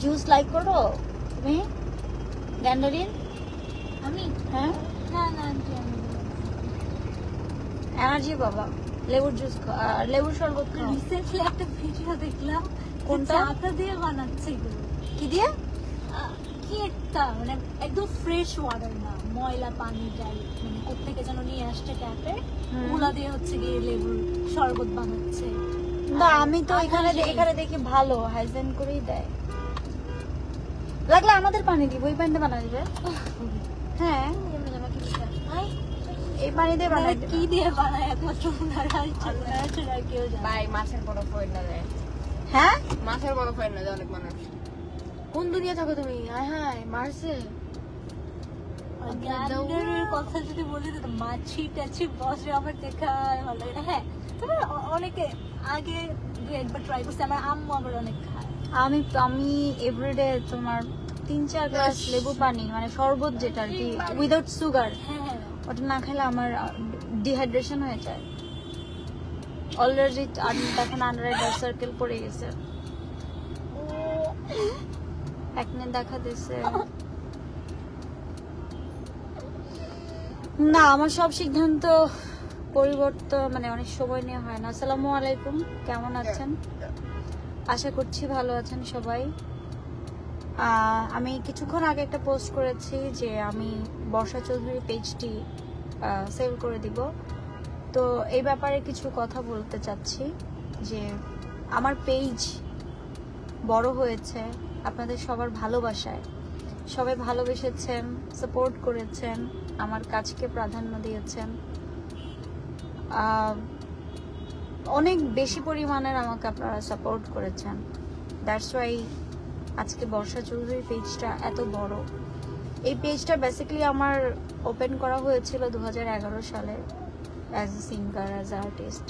Juice like করো তুমি? গ্যান্ডারিন? আমি হ্যাঁ, না না আন্টি আমি এনার্জি বাবা, লেবুর জুস লেবুর শরবত খাও। রিসেন্টলি একটা ভিডিও দেখলাম, কোনটা? আটা দিয়ে বানাচ্ছে এগুলো। কি দিয়ে? কি একটা মানে একদম ফ্রেশ ওয়াটার না, ময়লা পানি যাই মানে কোত্থেকে যেন নিয়ে আসছে ট্যাপে, ওগুলা দিয়ে হচ্ছে গিয়ে লেবুর শরবত বানাচ্ছে। না আমি তো এখানে দেখি ভালো হাইজেন করেই দেয়। লাগলে আমাদের পানি দিব, ওই পানিতে বানাই দিবে। হ্যাঁ, এই পানি দিয়ে বানাই দিবে। কি দিয়ে বানায় একমাত্র ওনারা ছাড়া কেউ জানে। ভাই মাছের বরফ হয় না রে, হ্যাঁ, মাছের বরফ হয় না যে অনেক মানুষ। কোন দুনিয়া থাকো তুমি? হায় হায় মারছে। গ্যান্ডারের কথা যদি বলি তো মাছি টাছি বসে আমার দেখা ভালো লাগে না। হ্যাঁ তবে অনেকে আগে দু একবার ট্রাই করছে, আমার আম্মু আবার অনেক খায়। আমি এভরিডে তোমার 3-4 গ্লাস লেবু পানি মানে শরবত যেটা আর কি উইদাউট সুগার, হ্যাঁ ওটা না খেলে আমার ডিহাইড্রেশন হয়ে যায়। অলরেডি এখন আন্ডার ডার্ক সার্কেল পড়ে গেছে, একনে দেখা দিছে। না আমার সব সিদ্ধান্ত পরিবর্তন মানে অনেক সময় নিয়ে হয় না। আসসালামু আলাইকুম, কেমন আছেন? আশা করছি ভালো আছেন সবাই। আমি কিছুক্ষণ আগে একটা পোস্ট করেছি যে আমি বর্ষা চৌধুরী পেজটি সেল করে দিব। তো এই ব্যাপারে কিছু কথা বলতে চাচ্ছি যে আমার পেজ বড় হয়েছে আপনাদের সবার ভালোবাসায়। সবাই ভালোবেসেছেন, সাপোর্ট করেছেন, আমার কাজকে প্রাধান্য দিয়েছেন, অনেক বেশি পরিমাণের আমাকে আপনারা সাপোর্ট করেছেন। দ্যাটস ওয়াই আজকে বর্ষা চৌধুরী পেজটা এত বড়। এই পেজটা বেসিক্যালি আমার ওপেন করা হয়েছিল 2011 সালে as a singer, as a artist.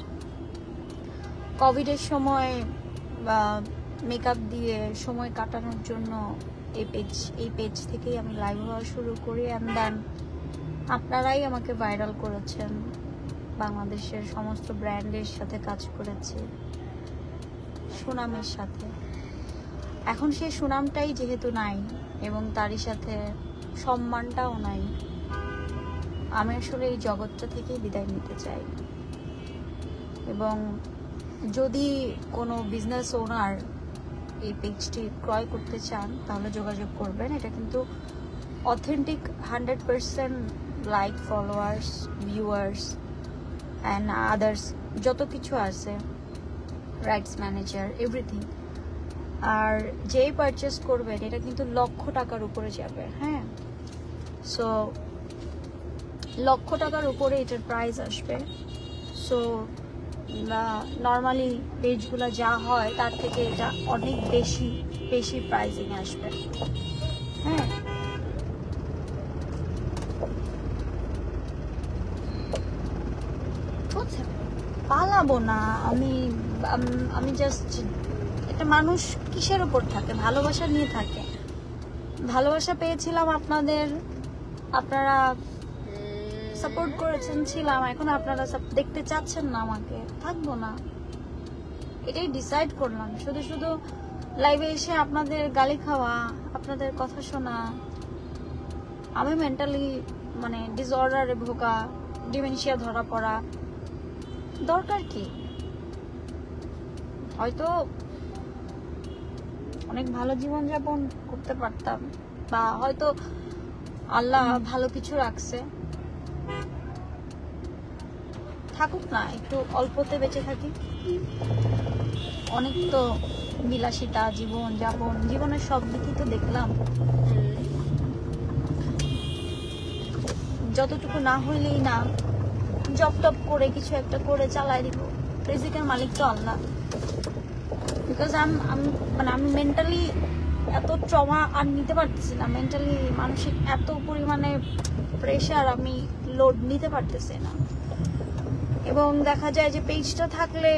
কোভিডের সময় মেকআপ দিয়ে সময় কাটানোর জন্য এই পেজ থেকেই আমি লাইভ হওয়া শুরু করি। অ্যান্ড দেন আপনারাই আমাকে ভাইরাল করেছেন, বাংলাদেশের সমস্ত ব্র্যান্ডের সাথে কাজ করেছি, সুনামের সাথে। এখন সেই সুনামটাই যেহেতু নাই এবং তারই সাথে সম্মানটাও নাই, আমি আসলে এই জগৎটা থেকেই বিদায় নিতে চাই। এবং যদি কোনো বিজনেস ওনার এই পেজটি ক্রয় করতে চান তাহলে যোগাযোগ করবেন। এটা কিন্তু authentic 100% like, followers, viewers and others যত কিছু আছে, রাইটস ম্যানেজার, এভরিথিং। আর যেই পারচেস করবেন এটা কিন্তু লক্ষ টাকার উপরে যাবে। হ্যাঁ, সো লক্ষ টাকার উপরে এটার প্রাইস আসবে। সো নর্মালি পেজগুলো যা হয় তার থেকে এটা অনেক বেশি প্রাইসিং আসবে। হ্যাঁ, পালাবো না আমি জাস্ট একটা মানুষ কিসের উপর থাকে? ভালোবাসা নিয়ে থাকে। ভালোবাসা পেয়েছিলাম আপনাদের, আপনারা সাপোর্ট করেছেন, ছিলাম। এখন আপনারা দেখতে চাচ্ছেন না আমাকে, থাকবো না। এটাই ডিসাইড করলাম। শুধু লাইভে এসে আপনাদের গালি খাওয়া, আপনাদের কথা শোনা, আমি মেন্টালি মানে ডিসঅর্ডারে ভোগা, ডিমেনশিয়া ধরা পড়া, দরকার কি? হয়তো অনেক ভালো জীবনযাপন করতে পারতাম, বা হয়তো আল্লাহ ভালো কিছু রাখছে, থাকুক না, একটু অল্পতে বেঁচে থাকি। অনেক তো বিলাসিতা জীবন যাপন, জীবনের সব দিকই তো দেখলাম। যতটুকু না হইলেই না, জব টপ করে কিছু একটা করে চালাই দিব। রিজিকের মালিক তো আল্লাহ। বিকজ আমি মেন্টালি এত ট্রমা আর নিতে পারতেছি না। মেন্টালি মানসিক এত পরিমাণে প্রেশার আমি লোড নিতে পারতেছি না। এবং দেখা যায় যে পেজটা থাকলে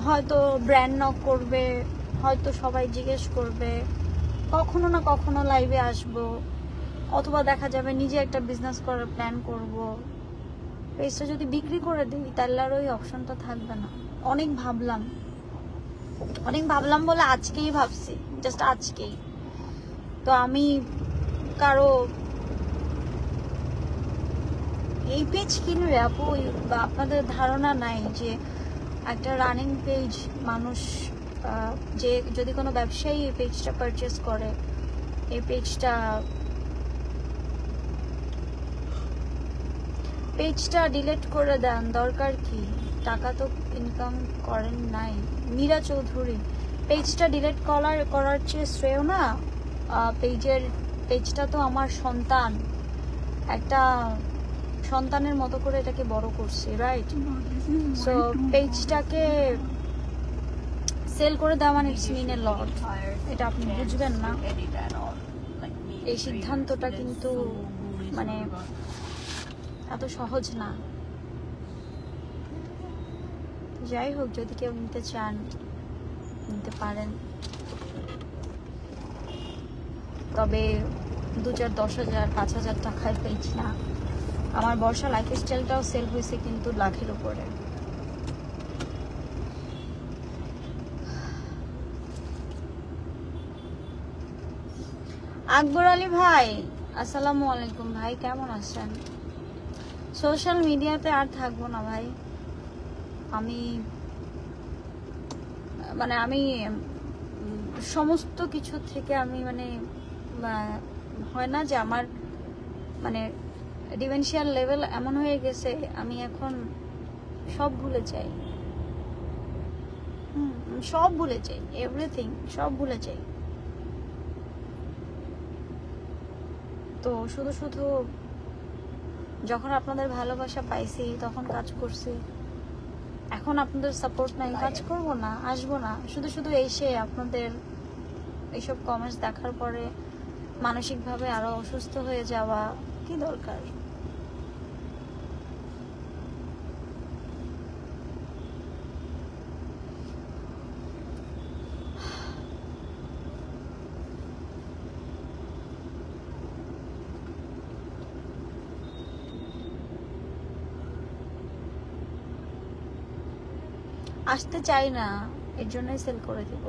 হয়তো ব্র্যান্ড নক করবে, হয়তো সবাই জিজ্ঞেস করবে, কখনো না কখনো লাইভে আসবো, অথবা দেখা যাবে নিজে একটা বিজনেস করার প্ল্যান করব। পেজটা যদি বিক্রি করে দিই তাহলে আর ওই অপশনটা থাকবে না। অনেক ভাবলাম বলে আজকেই ভাবছি জাস্ট আজকেই। তো আমি কারো এই পেজ কিনবে আপু, বা আপনাদের ধারণা নাই যে একটা রানিং পেজ মানুষ যে যদি কোনো ব্যবসায়ী এই পেজটা পারচেস করে, এই পেজটা ডিলিট করে দেন, দরকার কি? টাকা তো ইনকাম করেন নাই। মীরা চৌধুরী, পেজটা ডিলিট করার চেয়ে শ্রেয় না। পেজটা তো আমার সন্তান, একটা সন্তানের মতো করে এটাকে বড় করছি, রাইট? সো পেজটাকে সেল করে দেওয়া মানে ইটস মিন এ লট, এটা আপনি বুঝবেন না। এই সিদ্ধান্তটা কিন্তু মানে এত সহজ না। যাই হোক, যদি কেউ নিতে চান নিতে পারেন, তবে 2,000, 10,000, 5,000 টাকায় পেজ না। আমার বর্ষা লাইফস্টাইলটাও সেল হয়েছে কিন্তু লাখের উপরে। আকবর আলী ভাই, আসসালামু আলাইকুম ভাই, কেমন আছেন? সোশ্যাল মিডিয়াতে আর থাকবো না ভাই। আমি সমস্ত কিছু থেকে আমি হয় না যে আমার ডিমেনশিয়াল লেভেল এমন হয়ে গেছে, আমি এখন সব ভুলে যাই। সব ভুলে যাই, এভরিথিং সব ভুলে যাই। তো শুধু যখন আপনাদের ভালোবাসা পাইছি তখন কাজ করছি, এখন আপনাদের সাপোর্ট নাই, কাজ করব না, আসবো না। শুধু এসে আপনাদের এইসব কমেন্টস দেখার পরে মানসিকভাবে আরো অসুস্থ হয়ে যাওয়া কি দরকার? আসতে চাই না, এর জন্যই সেল করে দিব।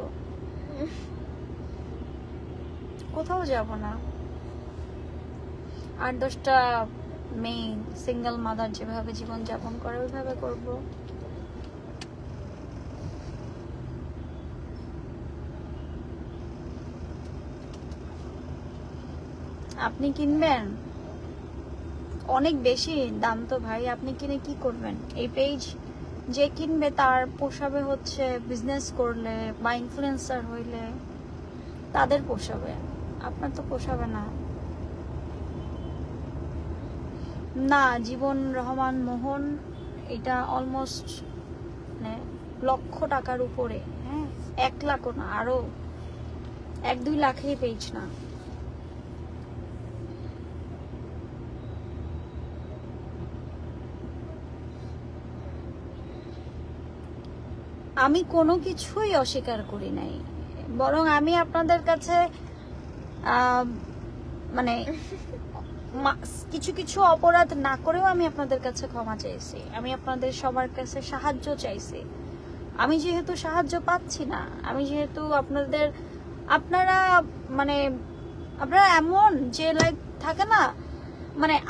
কোথাও যাব না। 8-10টা মেয়ে সিঙ্গেল মাদার যেভাবে জীবন যাপন করে ওইভাবে করব। আপনি কিনবেন? অনেক বেশি দাম তো ভাই, আপনি কিনে কি করবেন? এই পেজ যে কিনবে তার পোষাবে হচ্ছে বিজনেস করলে বা ইনফ্লুয়েন্সার হইলে, তাদের পোষাবে, আপনার তো পোষাবে না। না, জীবন রহমান মোহন এটা অলমোস্ট লক্ষ টাকার উপরে। হ্যাঁ, 1 লাখও না, আরো 1-2 লাখেই পেজ না। আমি কোনো কিছুই অস্বীকার করি নাই, বরং আমি আপনাদের কাছে কিছু অপরাধ না করেও আমি আপনাদের কাছে ক্ষমা চাইছি, আমি আপনাদের সবার কাছে সাহায্য চাইছি। আমি যেহেতু সাহায্য পাচ্ছি না, আমি যেহেতু আপনারা এমন যে লাইক থাকে না,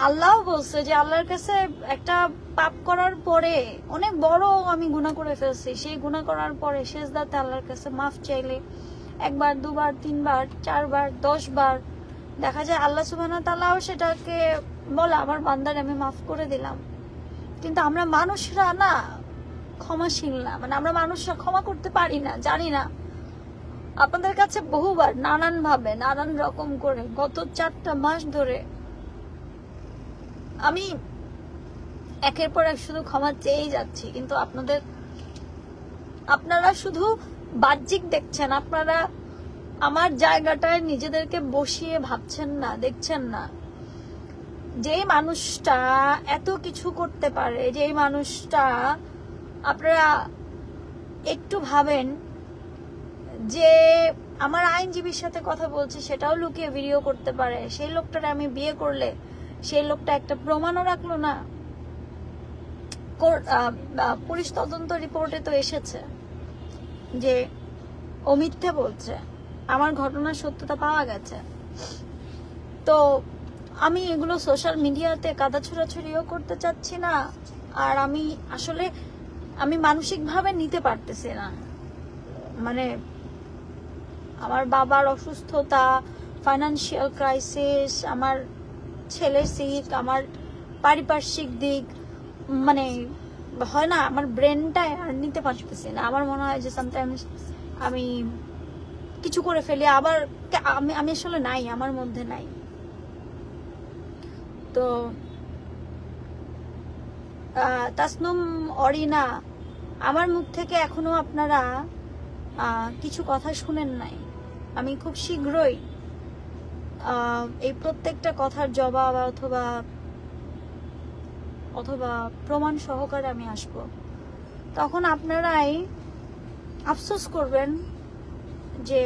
আল্লাহ বলছে যে আল্লাহর কাছে একটা পাপ করার পরে অনেক বড় আমি গুনাহ করে ফেলছি, সেই গুনাহ করার পরে সেজদাতে আল্লাহর কাছে মাফ চাইলে 1 বার 2 বার 3 বার 4 বার 10 বার দেখা যায় আল্লাহ সুবহানাহু ওয়া তাআলাও সেটাকে বলে আমার বান্দার আমি মাফ করে দিলাম। কিন্তু আমরা মানুষরা না ক্ষমাশীল না, আমরা মানুষরা ক্ষমা করতে পারি না, জানি না। আপনাদের কাছে বহুবার নানান ভাবে নানান রকম করে গত 4টা মাস ধরে আমি একের পর এক শুধু ক্ষমা চেয়েই যাচ্ছি, কিন্তু আপনারা শুধু বাহ্যিক দেখছেন, আপনারা আমার জায়গাটায় নিজেদেরকে বসিয়ে ভাবছেন না, দেখছেন না। যে মানুষটা এত কিছু করতে পারে, যে মানুষটা আপনারা একটু ভাবেন যে আমার আইনজীবীর সাথে কথা বলছি সেটাও লুকিয়ে ভিডিও করতে পারে, সেই লোকটারে আমি বিয়ে করলে সেই লোকটা একটা প্রমাণও রাখলো না। পুলিশ তদন্ত রিপোর্টে তো এসেছে যে ও মিথ্যে বলছে, আমার ঘটনার সত্যতা পাওয়া গেছে। তো আমি এগুলো সোশ্যাল মিডিয়াতে কাদা ছোড়াছড়িও করতে চাচ্ছি না, আর আমি আসলে আমি মানসিকভাবে নিতে পারতেছি না। মানে আমার বাবার অসুস্থতা, ফাইনান্সিয়াল ক্রাইসিস, আমার ছেলের সিক, আমার পারিপার্শ্বিক দিক, মানে হয় না, আমার ব্রেনটা আর নিতে পারতেছি না। আমার মনে হয় যে সামটাইমস আমি কিছু করে ফেলি, আবার আমি আসলে নাই, আমার মধ্যে নাই। তো তাসনুম, অরিনা, আমার মুখ থেকে এখনো আপনারা কিছু কথা শুনেন নাই। আমি খুব শীঘ্রই এই প্রত্যেকটা কথার জবাব অথবা প্রমাণ সহকারে আমি আসব। তখন আপনারাই আফসোস করবেন যে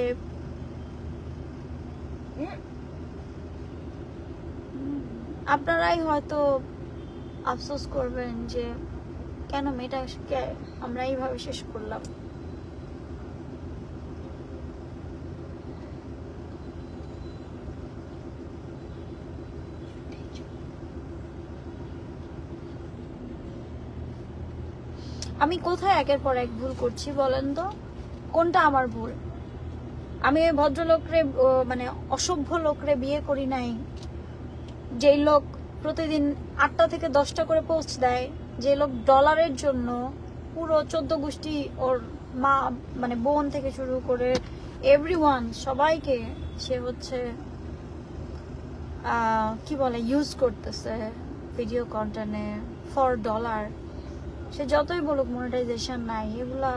আপনারাই হয়তো আফসোস করবেন যে কেন মেয়েটাকে আমরা এইভাবে শেষ করলাম। আমি কোথায় একের পর এক ভুল করছি বলেন তো? কোনটা আমার ভুল? আমি ওই ভদ্রলোকরে, মানে অসভ্য লোকরে বিয়ে করি নাই, যেই লোক প্রতিদিন 8টা থেকে 10টা করে পোস্ট দেয়, যে লোক ডলারের জন্য পুরো 14 গোষ্ঠী, ওর মা মানে বোন থেকে শুরু করে এভরিওয়ান, সবাইকে সে হচ্ছে কি বলে ইউজ করতেছে ভিডিও কন্টেন্টে ফর ডলার। সে যতই বলুক মনিটাইজেশন নাই, এগুলা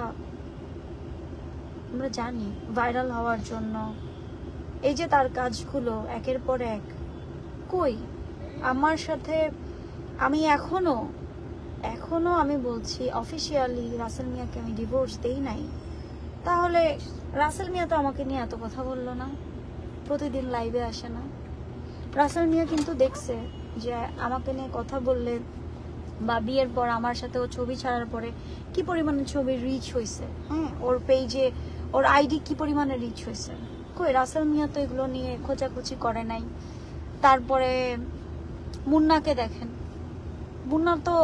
আমরা জানি ভাইরাল হওয়ার জন্য। এই যে তার কাজগুলো একের পর এক, কই আমার সাথে আমি এখনো আমি বলছি অফিসিয়ালি রাসেল মিয়াকে আমি ডিভোর্স দেই নাই। তাহলে রাসেল মিয়া তো আমাকে নিয়ে এত কথা বললো না, প্রতিদিন লাইভে আসে না। রাসেল মিয়া কিন্তু দেখছে যে আমাকে নিয়ে কথা বললে বা বিয়ের পর আমার সাথে ও ছবি ছাড়ার পরে কি পরিমাণে ছবি রিচ হয়েছে, হ্যাঁ, ওর পেজে ওর আইডি কি পরিমাণে রিচ হয়েছে। কই রাসেল মিয়া তো এগুলো নিয়ে খোঁচাখুচি করে নাই। তারপরে মুন্নাকে দেখেন, মুন্না তো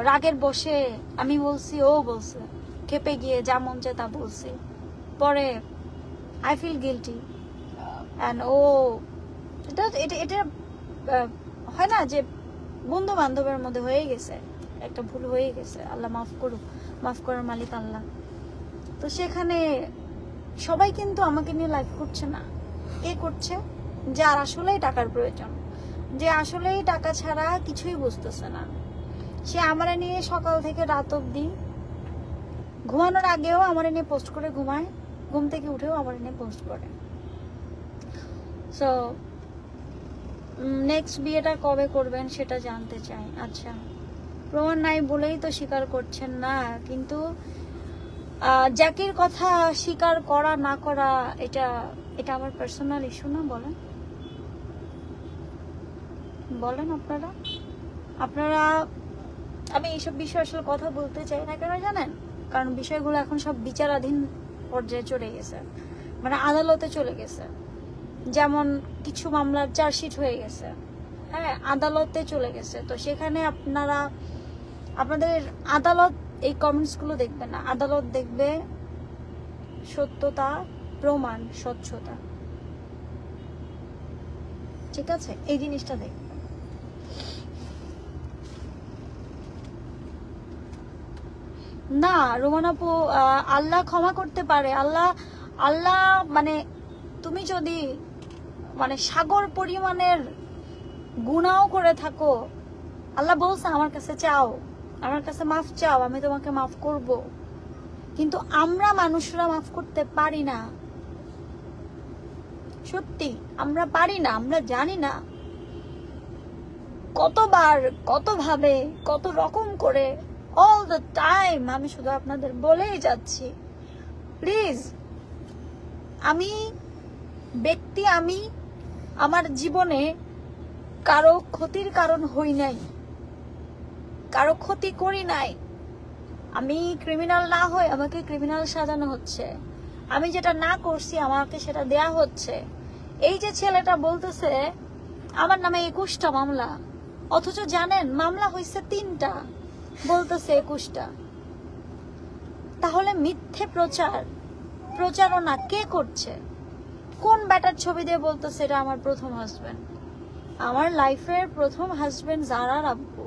রাগের বসে আমি বলছি, ও বলছে, খেপে গিয়ে যা মন চায় তা বলছে। পরে আই ফিল গিলটি অ্যান্ড ও এটা হয় না যে বন্ধু বান্ধবের মধ্যে হয়ে গেছে, একটা ভুল হয়ে গেছে, আল্লাহ মাফ করুক, মাফ করার মালিক আল্লাহ। তো সেখানে সবাই কিন্তু আমাকে নিয়ে লাইভ করছে না। কে করছে? যার আসলেই টাকার প্রয়োজন, যে আসলেই টাকা ছাড়া কিছুই বুঝতেছে না, সে আমার নিয়ে সকাল থেকে রাত অবধি, ঘুমানোর আগেও আমার নিয়ে পোস্ট করে ঘুমায়, ঘুম থেকে উঠেও আমার নিয়ে পোস্ট করে। সো নেক্সট বিয়েটা কবে করবেন সেটা জানতে চাই। আচ্ছা, প্রমাণ নাই বলেই তো স্বীকার করছেন না, কিন্তু জ্যাকির কথা স্বীকার করা না করা এটা আমার পার্সোনাল ইস্যু না? বলেন আপনারা আমি এইসব বিষয়ে আসলে কথা বলতে চাই না, কেন জানেন? কারণ বিষয়গুলো এখন সব বিচারাধীন পর্যায়ে চলে গেছে, মানে আদালতে চলে গেছে। যেমন কিছু মামলার চার্জশিট হয়ে গেছে, হ্যাঁ, আদালতে চলে গেছে। তো সেখানে আপনাদের আদালত এই কমেন্টসগুলো দেখবে না, আদালত দেখবে সত্যতা, প্রমাণ, স্বচ্ছতা। ঠিক আছে, এই জিনিসটা দেখবে। না রোমান আপু, আল্লাহ ক্ষমা করতে পারে। আল্লাহ মানে তুমি যদি মানে সাগর পরিমাণের গুনাও করে থাকো, আল্লাহ বলছে আমার কাছে চাও, আমার কাছে মাফ চাও, আমি তোমাকে মাফ করব। কিন্তু আমরা মানুষরা মাফ করতে পারি না, সত্যি আমরা পারি না। আমরা জানি না কতবার, কতভাবে, কত রকম করে, অল দ্য টাইম আমি শুধু আপনাদের বলেই যাচ্ছি, প্লিজ, আমি আমার জীবনে কারো ক্ষতির কারণ হই নাই, কারো ক্ষতি করি নাই। আমি ক্রিমিনাল না হয়ে আমাকে ক্রিমিনাল সাজানো হচ্ছে। আমি যেটা না করছি আমাকে সেটা দেয়া হচ্ছে। এই যে ছেলেটা বলতেছে আমার নামে 21টা মামলা, অথচ জানেন মামলা হয়েছে 3টা, বলতেছে 21টা। তাহলে মিথ্যে প্রচারণা কে করছে? কোন ব্যাটার ছবি দিয়ে বলতেছে এটা আমার প্রথম হাজবেন্ড? আমার লাইফের প্রথম হাজবেন্ড জারার আব্বু,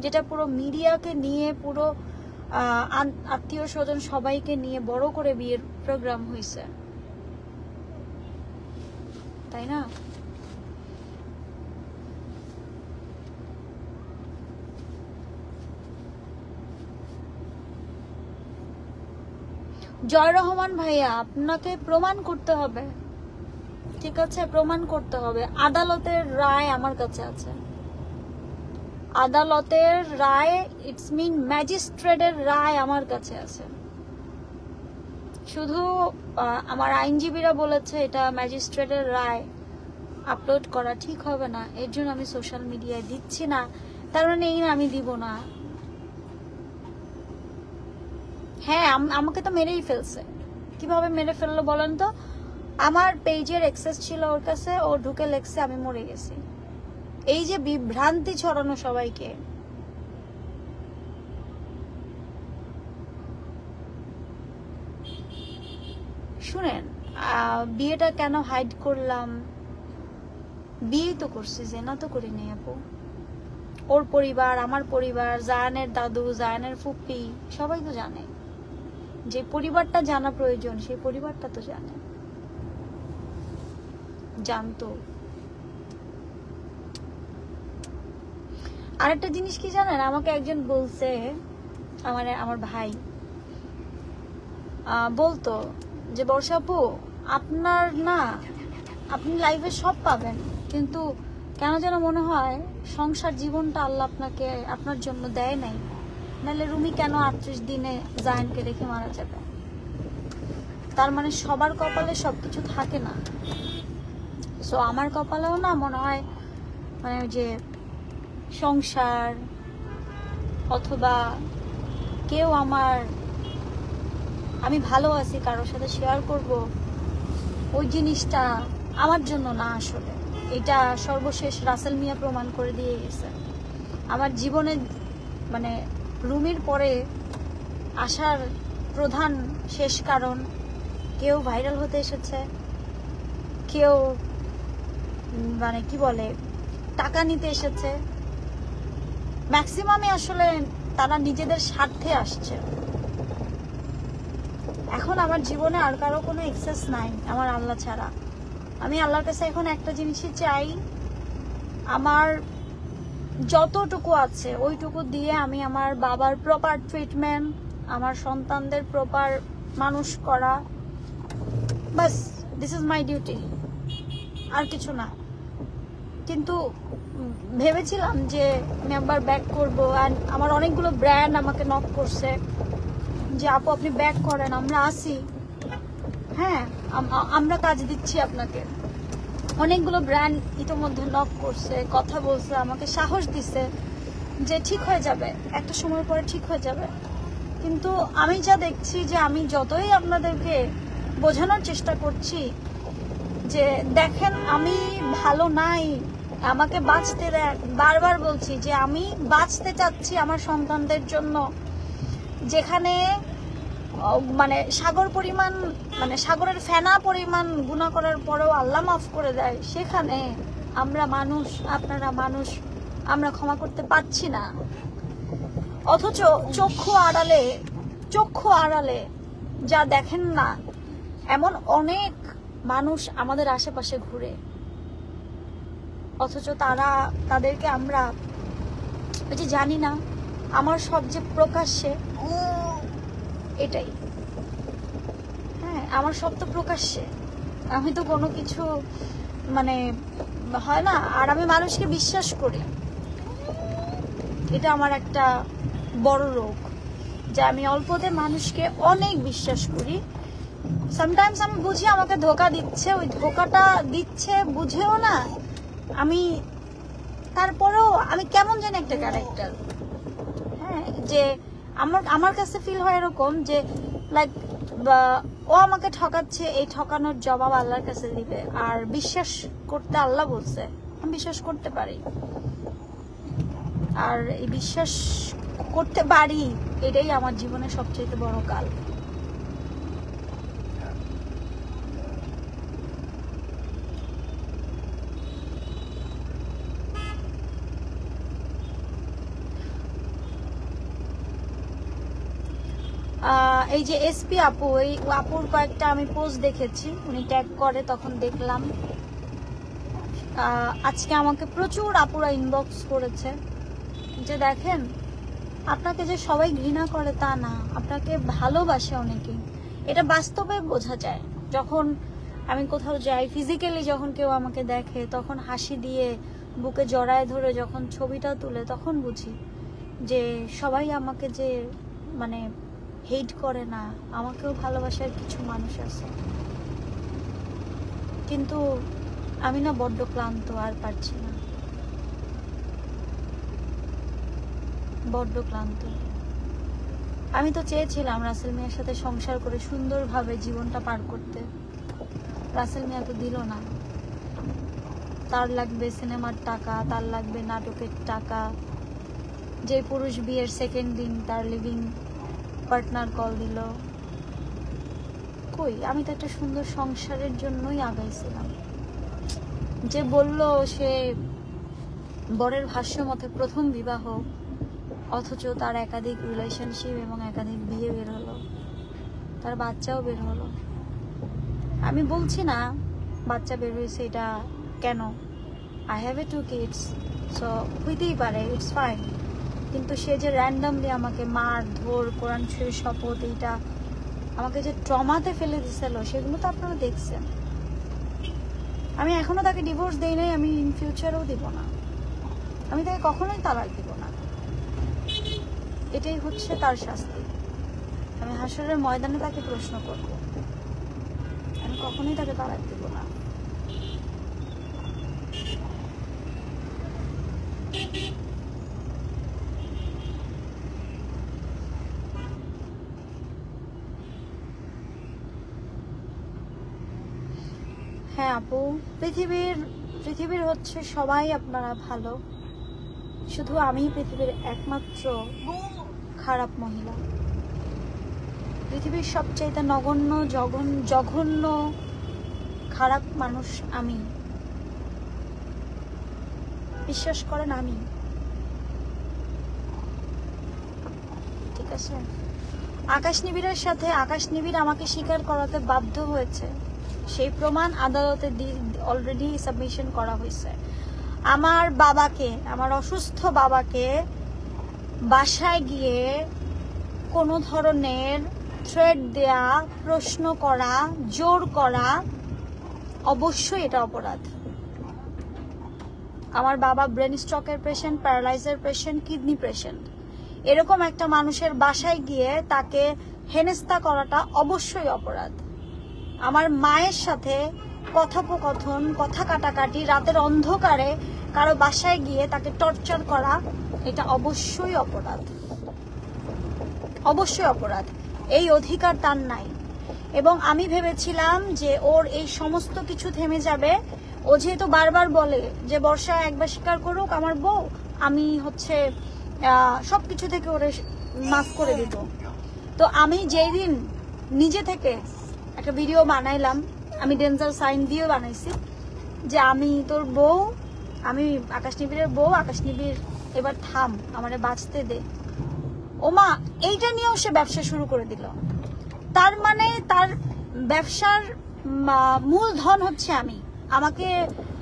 যেটা পুরো মিডিয়াকে নিয়ে, পুরো আত্মীয় স্বজন সবাইকে নিয়ে বড় করে বিয়ের প্রোগ্রাম হয়েছে, তাই না? জয় রহমান ভাইয়া, আপনাকে প্রমাণ করতে হবে, ঠিক আছে? প্রমাণ করতে হবে। আদালতের রায় আমার কাছে আছে, আদালতের রায়, ইটস মিন ম্যাজিস্ট্রেটের রায় আমার কাছে আছে। শুধু আমার আইনজীবীরা বলেছে এটা ম্যাজিস্ট্রেটের রায়, আপলোড করা ঠিক হবে না, এর জন্য আমি সোশ্যাল মিডিয়ায় দিচ্ছি না। তার মানে এই না আমি দিব না। হ্যাঁ, আমাকে তো মেরেই ফেলছে। কিভাবে মেরে ফেললো বলেন তো? আমার পেজের অ্যাক্সেস ছিল ওর কাছে, ও ঢুকে লেখছে আমি মরে গেছি। এই যে বিভ্রান্তি ছড়ানো সবাইকে, শুনেন, বিয়েটা কেন হাইড করলাম? বিয়ে তো করছি, জেনা তো করিনি আপু। ওর পরিবার, আমার পরিবার, জায়ানের দাদু, জায়ানের ফুপ্পি সবাই তো জানে। যে পরিবারটা জানা প্রয়োজন সেই পরিবারটা তো জানে, জানতো। আরেকটা জিনিস কি জানেন, আমাকে একজন বলছে, আমার ভাই বলতো যে বর্ষা আপু আপনার না, আপনি লাইফে সব পাবেন, কিন্তু কেন যেন মনে হয় সংসার জীবনটা আল্লাহ আপনাকে আপনার জন্য দেয় নাই, নাহলে রুমি কেন 38 দিনে জায়ানকে রেখে মারা যাবে? তার মানে সবার কপালে সবকিছু থাকে না। সো আমার কপালেও না মনে হয় মানে যে সংসার অথবা কেউ আমি ভালো আছি কারোর সাথে শেয়ার করব, ওই জিনিসটা আমার জন্য না। আসলে এটা সর্বশেষ রাসেল মিয়া প্রমাণ করে দিয়ে গেছে। আমার জীবনে মানে রুমির পরে আসার প্রধান শেষ কারণ, কেউ ভাইরাল হতে এসেছে, কেউ মানে কি বলে টাকা নিতে এসেছে। ম্যাক্সিমামে আসলে তারা নিজেদের স্বার্থে আসছে। এখন আমার জীবনে আর কারো কোনো এক্সেস নাই আমার আল্লাহ ছাড়া। আমি আল্লাহর কাছে এখন একটা জিনিসই চাই, আমার যতটুকু আছে ওইটুকু দিয়ে আমি আমার বাবার প্রপার ট্রিটমেন্ট, আমার সন্তানদের প্রপার মানুষ করা, বাস দিস ইজ মাই ডিউটি, আর কিছু না। কিন্তু ভেবেছিলাম যে আমি একবার ব্যাক করবো, আর আমার অনেকগুলো ব্র্যান্ড আমাকে নক করছে যে আপু আপনি ব্যাক করেন, আমরা আসি, হ্যাঁ আমরা কাজ দিচ্ছি আপনাকে। অনেকগুলো ব্র্যান্ড ইতোমধ্যে নক করছে, কথা বলছে, আমাকে সাহস দিছে যে ঠিক হয়ে যাবে, একটা সময় পরে ঠিক হয়ে যাবে। কিন্তু আমি যা দেখছি যে আমি যতই আপনাদেরকে বোঝানোর চেষ্টা করছি যে দেখেন আমি ভালো নাই, আমাকে বাঁচতে দেন, বারবার বলছি যে আমি বাঁচতে চাচ্ছি আমার সন্তানদের জন্য। যেখানে মানে সাগরের ফেনা পরিমাণ গুনাহ করার পরেও আল্লাহ মাফ করে দেয়, সেখানে আমরা মানুষ, আপনারা মানুষ, আমরা ক্ষমা করতে পারছি না। অথচ চক্ষু আড়ালে যা দেখেন না, এমন অনেক মানুষ আমাদের আশেপাশে ঘুরে, অথচ তাদেরকে আমরা ওই যে জানি না। আমার সব যে প্রকাশ্যে, এটাই, হ্যাঁ আমার সব তো প্রকাশ্যে, আমি তো কোনো কিছু মানে হয় না। আর আমি মানুষকে বিশ্বাস করি, এটা আমার একটা বড় রোগ, যে আমি অল্পতে মানুষকে অনেক বিশ্বাস করি। সামটাইমস আমি বুঝি আমাকে ধোকা দিচ্ছে, ওই ধোকাটা দিচ্ছে বুঝেও না আমি, তারপরেও আমি কেমন জানি একটা ক্যারেক্টার, হ্যাঁ, যে আমার কাছে ফিল হয় এরকম যে লাইক ও আমাকে ঠকাচ্ছে, এই ঠকানোর জবাব আল্লাহর কাছে দিবে। আর বিশ্বাস করতে আল্লাহ বলছে, আমি বিশ্বাস করতে পারি। আর এই বিশ্বাস করতে পারি, এটাই আমার জীবনের সবচেয়ে বড় কাল। এই যে এসপি আপু, এই আপুর কয়েকটা আমি পোস্ট দেখেছি, উনি ট্যাগ করে, তখন দেখলাম। আজকে আমাকে প্রচুর আপুরা ইনবক্স করেছে যে দেখেন, আপনাকে যে সবাই ঘৃণা করে তা না, আপনাকে ভালোবাসে অনেকেই। এটা বাস্তবে বোঝা যায়। যখন আমি কোথাও যাই, ফিজিক্যালি যখন কেউ আমাকে দেখে, তখন হাসি দিয়ে বুকে জড়ায় ধরে যখন ছবিটা তুলে, তখন বুঝি যে সবাই আমাকে যে মানে হেট করে না, আমাকেও ভালোবাসার কিছু মানুষ আছে। কিন্তু আমি না বড্ড ক্লান্ত, আর পারছি না, বড্ড ক্লান্ত। আমি তো চেয়েছিলাম রাসেল মিয়ার সাথে সংসার করে সুন্দরভাবে জীবনটা পার করতে। রাসেল মিয়া তো দিল না। তার লাগবে সিনেমার টাকা, তার লাগবে নাটকের টাকা। যে পুরুষ বিয়ের সেকেন্ড দিন তার লিভিং পার্টনার কল দিল। কই, আমি তো একটা সুন্দর সংসারের জন্যই আগাইছিলাম। যে বলল সে বরের ভাষ্য মতে প্রথম বিবাহ, অথচ তার একাধিক রিলেশনশিপ এবং একাধিক বিয়ে বের হলো, তার বাচ্চাও বের হলো। আমি বলছি না বাচ্চা বের হয়েছে এটা কেন, I have a 2 kids, so হইতেই পারে, ইটস ফাইন। কিন্তু সে যে র্যান্ডামলি আমাকে মার ধর, কোরআন শরীফ শপথ, এইটা আমাকে যে ট্রমাতে ফেলে দিছিল, সেগুলো তো আপনারা দেখছেন। আমি এখনো তাকে ডিভোর্স দেই নাই, আমি ইন ফিউচারও দিব না। আমি তাকে কখনোই তালাক দিব না। এটাই হচ্ছে তার শাস্তি। আমি হাসরের ময়দানে তাকে প্রশ্ন করব, আমি কখনোই তাকে তালাক দিব না। হ্যাঁ আপু, পৃথিবীর হচ্ছে সবাই আপনারা ভালো, শুধু আমি পৃথিবীর একমাত্র খারাপ মহিলা। পৃথিবীর সবচাইতে নগণ্য জঘন্য খারাপ মানুষ আমি। বিশ্বাস করেন, আমি। ঠিক আছে, আকাশ নিবিড়ের সাথে আকাশ নিবিড় আমাকে স্বীকার করাতে বাধ্য হয়েছে। সেই প্রমাণ আদালতে অলরেডি সাবমিশন করা হয়েছে। আমার বাবাকে, আমার অসুস্থ বাবাকে বাসায় গিয়ে কোনো ধরনের থ্রেট দেয়া, প্রশ্ন করা, জোর করা, অবশ্যই এটা অপরাধ। আমার বাবা ব্রেন স্ট্রোকের পেশেন্ট, প্যারালাইজের পেশেন্ট, কিডনি পেশেন্ট। এরকম একটা মানুষের বাসায় গিয়ে তাকে হেনস্থা করাটা অবশ্যই অপরাধ। আমার মায়ের সাথে কথোপকথন, কথা কাটাকাটি, রাতের অন্ধকারে কারো বাসায় গিয়ে তাকে টর্চার করা, এটা অবশ্যই অপরাধ, অবশ্যই অপরাধ। এই অধিকার তার নাই। এবং আমি ভেবেছিলাম যে ওর এই সমস্ত কিছু থেমে যাবে। ও যেহেতু বারবার বলে যে বর্ষা একবার স্বীকার করুক আমার বউ, আমি হচ্ছে সবকিছু থেকে ওরে মাফ করে দিব। তো আমি যেই দিন নিজে থেকে একটা ভিডিও বানাইলাম, আমি ডেঞ্জার সাইন দিয়ে বানাইছি যে আমি তোর বউ, আমি আকাশ নিবিড়ের বউ, আকাশ নিবিড় এবার থাম, আমারে বাঁচতে দে। ওমা, এইটা নিয়েও সে ব্যবসা শুরু করে দিল। তার মানে তার ব্যবসার মূলধন হচ্ছে আমি। আমাকে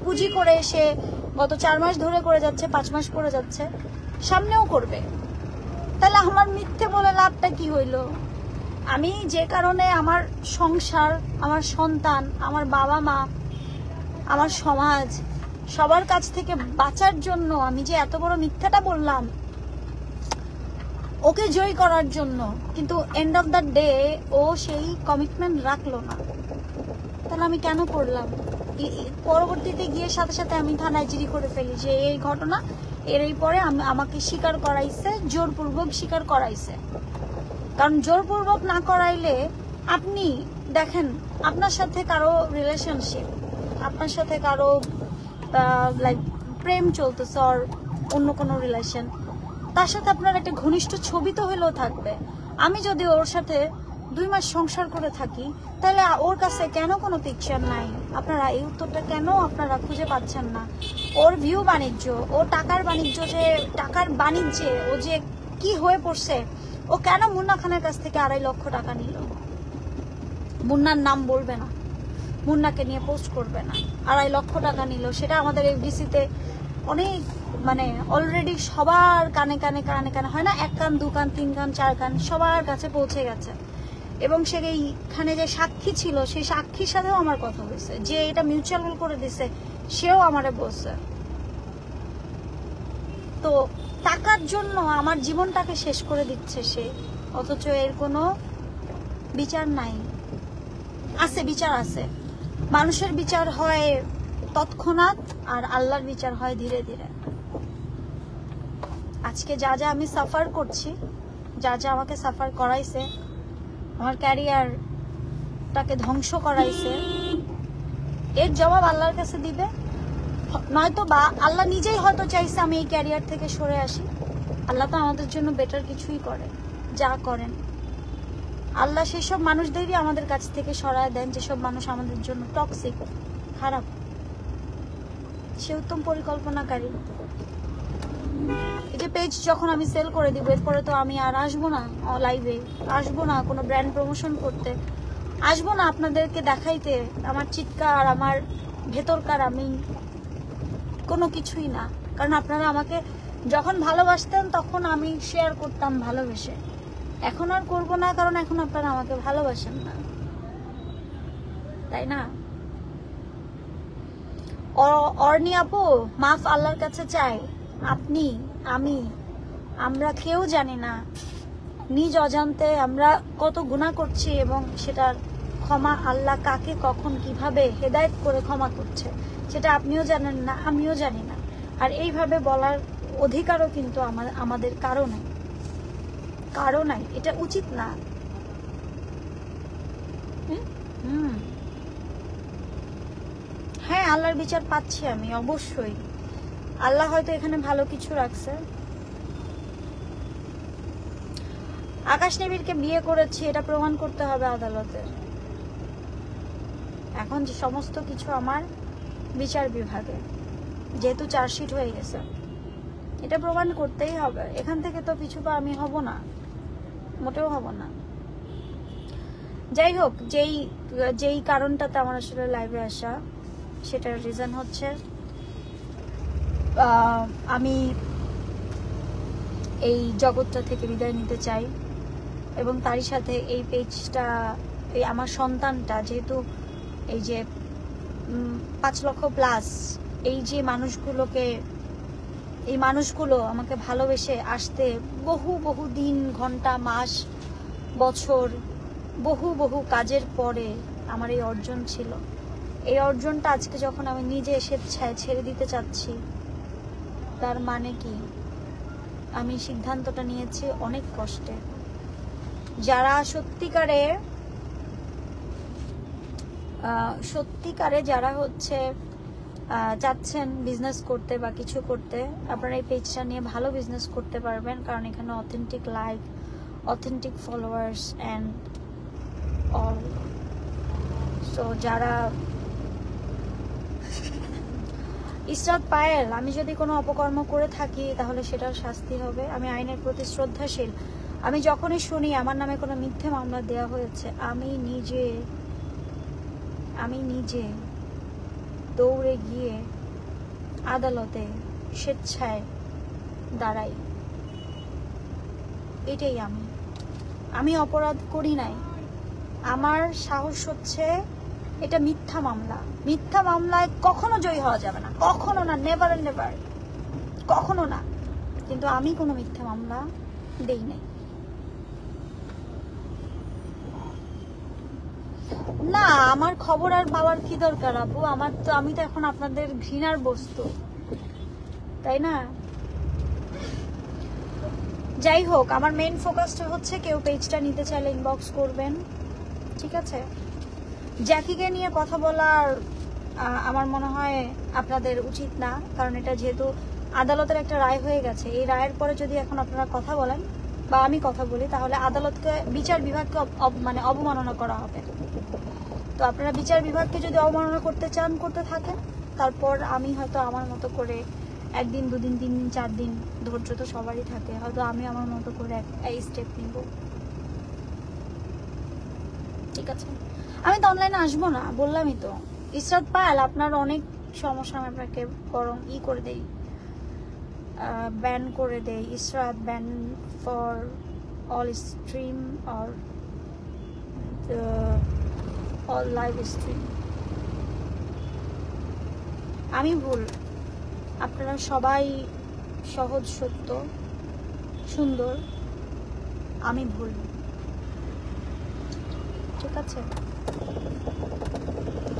পুঁজি করে সে গত 4 মাস ধরে করে যাচ্ছে, 5 মাস করে যাচ্ছে, সামনেও করবে। তাহলে আমার মিথ্যে বলে লাভটা কি হইল? আমি যে কারণে আমার সংসার, আমার সন্তান, আমার বাবা মা, আমার সমাজ, সবার কাছ থেকে বাঁচার জন্য আমি যে এত বড় মিথ্যাটা বললাম ওকে জয় করার জন্য, কিন্তু এন্ড অফ দ্য ডে ও সেই কমিটমেন্ট রাখলো না। তাহলে আমি কেন করলাম? পরবর্তীতে গিয়ে সাথে সাথে আমি থানায় জিডি করে ফেলি যে এই ঘটনা, এরই পরে আমাকে স্বীকার করাইছে, জোরপূর্বক স্বীকার করাইছে। কারণ জোরপূর্বক না করাইলে আপনি দেখেন, আপনার সাথে কারো রিলেশনশিপ, আপনার সাথে কারো লাইক প্রেম চলতেছে আর অন্য কোনো রিলেশন, তার সাথে আপনার একটা ঘনিষ্ঠ ছবি তো হলেও থাকবে। আমি যদি ওর সাথে 2 মাস সংসার করে থাকি, তাহলে ওর কাছে কেন কোনো পিকচার নাই? আপনারা এই উত্তরটা কেন আপনারা খুঁজে পাচ্ছেন না? ওর ভিউ বাণিজ্য, ও টাকার বাণিজ্য, যে টাকার বাণিজ্যে ও যে কি হয়ে পড়ছে, ও কেন মুন্না খানের কাছ থেকে 2.5 লক্ষ টাকা নিল? মুন্নার নাম বলবে না, মুন্নাকে নিয়ে পোস্ট করবে না, 2.5 লক্ষ টাকা নিল, সেটা আমাদের এফডিসিতে অনেক মানে অলরেডি সবার কানে কানে কানে কানে হয় না, 1 কান 2 কান 3 কান 4 কান সবার কাছে পৌঁছে গেছে। এবং সেইখানে যে সাক্ষী ছিল, সেই সাক্ষীর সাথেও আমার কথা হয়েছে, যে এটা মিউচুয়াল করে দিছে সেও আমারে বলছে। তো টাকার জন্য আমার জীবনটাকে শেষ করে দিচ্ছে সে, অথচ এর কোনো বিচার নাই। আছে, বিচার আছে। মানুষের বিচার হয় তৎক্ষণাৎ, আর আল্লাহর বিচার হয় ধীরে ধীরে। আজকে যা যা আমি সাফার করছি, যা যা আমাকে সাফার করাইছে, আমার ক্যারিয়ারটাকে ধ্বংস করাইছে, এর জবাব আল্লাহর কাছে দিবে। নয়তো বা আল্লাহ নিজেই হয়তো চাইছে আমি এই ক্যারিয়ার থেকে সরে আসি। আল্লাহ তো আমাদের জন্য বেটার কিছুই করে, যা করেন আল্লাহ সেই সব মানুষদেরই আমাদের কাছ থেকে সরায় দেন যেসব মানুষ আমাদের জন্য টক্সিক, খারাপ। সে উত্তম পরিকল্পনাকারী। এই যে পেজ যখন আমি সেল করে দিব, এরপরে তো আমি আর আসবো না লাইভে, আসবো না কোনো ব্র্যান্ড প্রমোশন করতে, আসবো না আপনাদেরকে দেখাইতে আমার চিৎকার, আমার ভেতরকার আমি কোনো কিছুই না। কারণ আপনারা আমাকে যখন ভালোবাসতেন তখন আমি শেয়ার করতাম ভালোবেসে, এখন আর করবো না, কারণ এখন আপনারা আমাকে ভালোবাসেন না, তাই না? অর্নি আপু, মাফ আল্লাহর কাছে চাই। আপনি, আমি, আমরা কেউ জানি না নিজ অজান্তে আমরা কত গুনাহ করছি, এবং সেটার ক্ষমা আল্লাহ কাকে কখন কিভাবে হেদায়েত করে ক্ষমা করছে সেটা আপনিও জানেন না, আমিও জানি না। আর এইভাবে বলার অধিকারও কিন্তু আমাদের কারো নাই, কারো নাই। এটা উচিত না। হ্যাঁ, আল্লাহর বিচার পাচ্ছি আমি, অবশ্যই। আল্লাহ হয়তো এখানে ভালো কিছু রাখছে। আকাশ নিবিড়কে বিয়ে করেছি, এটা প্রমাণ করতে হবে আদালতে। এখন যে সমস্ত কিছু আমার বিচার বিভাগে, যেহেতু চার্জশিট হয়ে গেছে, এটা প্রমাণ করতেই হবে। এখান থেকে তো পিছু পা আমি হব না, মোটেও হব না। যাই হোক, যেই কারণটাতে আমার আসলে লাইভে আসা, সেটার রিজন হচ্ছে আমি এই জগৎটা থেকে বিদায় নিতে চাই, এবং তারই সাথে এই পেজটা, এই আমার সন্তানটা, যেহেতু এই যে 5 লক্ষ প্লাস এই যে মানুষগুলো আমাকে ভালোবেসে আসতে বহু বহু দিন, ঘন্টা, মাস, বছর, বহু কাজের পরে আমার এই অর্জন ছিল। এই অর্জনটা আজকে যখন আমি নিজে স্বেচ্ছায় ছেড়ে দিতে চাচ্ছি, তার মানে কি? আমি সিদ্ধান্তটা নিয়েছি অনেক কষ্টে। যারা সত্যিকারে যারা হচ্ছে চাচ্ছেন বিজনেস করতে বা কিছু করতে, আপনারা এই পেজটা নিয়ে ভালো বিজনেস করতে পারবেন, কারণ এখানে authentic like, authentic followers and all. So যারা ইসরাত পায়েল, আমি যদি কোনো অপকর্ম করে থাকি তাহলে সেটার শাস্তি হবে। আমি আইনের প্রতি শ্রদ্ধাশীল। আমি যখনই শুনি আমার নামে কোনো মিথ্যে মামলা দেওয়া হয়েছে, আমি নিজে দৌড়ে গিয়ে আদালতে স্বেচ্ছায় দাঁড়াই। এটাই আমি অপরাধ করি নাই। আমার সাহস হচ্ছে, এটা মিথ্যা মামলা। মিথ্যা মামলায় কখনো জয়ী হওয়া যাবে না, কখনো না, নেভার এন্ড নেভার, কখনো না। কিন্তু আমি কোনো মিথ্যা মামলা দেই নাই। না, আমার খবর আর পাওয়ার কি দরকার আপু? আমি তো এখন আপনাদের ঘৃণার বস্তু, তাই না? যাই হোক, আমার মেইন ফোকাসটা হচ্ছে, কেউ পেজটা নিতে চাইলে ইনবক্স করবেন, ঠিক আছে? জ্যাকিকে নিয়ে কথা বলার আমার মনে হয় আপনাদের উচিত না, কারণ এটা যেহেতু আদালতের একটা রায় হয়ে গেছে, এই রায়ের পরে যদি এখন আপনারা কথা বলেন বা আমি কথা বলি তাহলে আদালতকে, বিচার বিভাগকে মানে অবমাননা করা হবে। তো আপনারা বিচার বিভাগকে যদি অবমাননা করতে চান করতে থাকেন, তারপর আমি হয়তো আমার মতো করে 1 দিন 2 দিন 3 দিন 4 দিন, ধৈর্য তো সবারই থাকে, হয়তো আমি আমার মতো করে এই স্টেপ নিব। ঠিক আছে, আমি তো অনলাইনে আসবো না, বললামই তো। ইসরাত পায়েল, আপনার অনেক সমস্যা, আমি আপনাকে বরং করে দেই, ব্যান করে দেই। Israt ban for all stream or all live stream. আমি ভুল, আপনারা সবাই সহজ, সত্য, সুন্দর, আমি ভুল। ঠিক আছে,